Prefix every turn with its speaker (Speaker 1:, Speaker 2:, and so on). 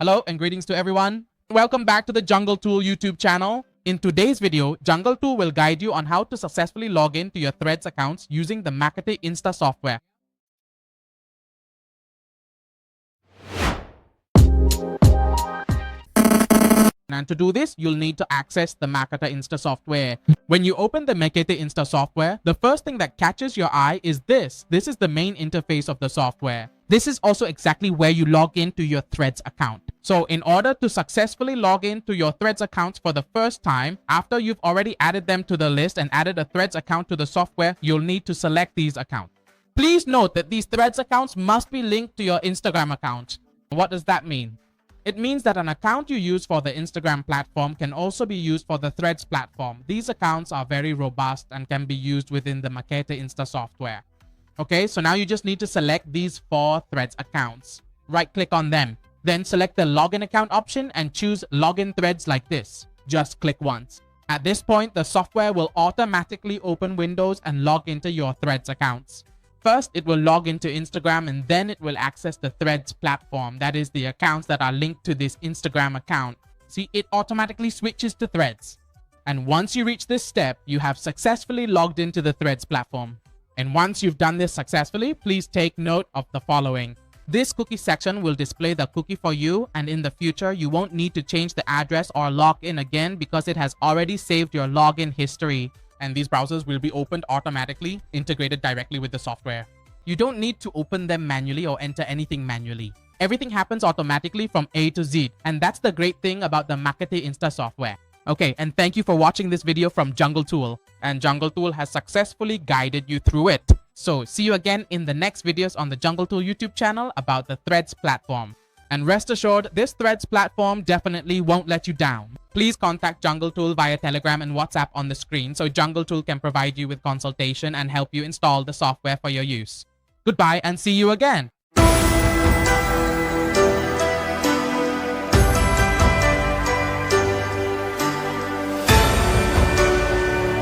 Speaker 1: Hello and greetings to everyone. Welcome back to the Jungle Tool YouTube channel. In today's video, Jungle Tool will guide you on how to successfully log in to your Threads accounts using the MKT Insta software. And to do this, you'll need to access the MKT Insta software. When you open the MKT Insta software, the first thing that catches your eye is this. This is the main interface of the software. This is also exactly where you log into your Threads account. So in order to successfully log into your Threads accounts for the first time, after you've already added them to the list and added a Threads account to the software, you'll need to select these accounts. Please note that these Threads accounts must be linked to your Instagram account. What does that mean? It means that an account you use for the Instagram platform can also be used for the Threads platform. These accounts are very robust and can be used within the MKT Insta software. Okay, so now you just need to select these 4 Threads accounts. Right-click on them. Then select the login account option and choose login threads like this. Just click once. At this point, the software will automatically open windows and log into your Threads accounts. First, it will log into Instagram and then it will access the Threads platform. That is the accounts that are linked to this Instagram account. See, it automatically switches to Threads. And once you reach this step, you have successfully logged into the Threads platform. And once you've done this successfully, please take note of the following. This cookie section will display the cookie for you, and in the future, you won't need to change the address or log in again because it has already saved your login history. And these browsers will be opened automatically, integrated directly with the software. You don't need to open them manually or enter anything manually. Everything happens automatically from A to Z, and that's the great thing about the MKT Insta software. Okay, and thank you for watching this video from Jungle Tool. And Jungle Tool has successfully guided you through it. So see you again in the next videos on the Jungle Tool YouTube channel about the Threads platform. And rest assured, this Threads platform definitely won't let you down. Please contact Jungle Tool via Telegram and WhatsApp on the screen so Jungle Tool can provide you with consultation and help you install the software for your use. Goodbye and see you again.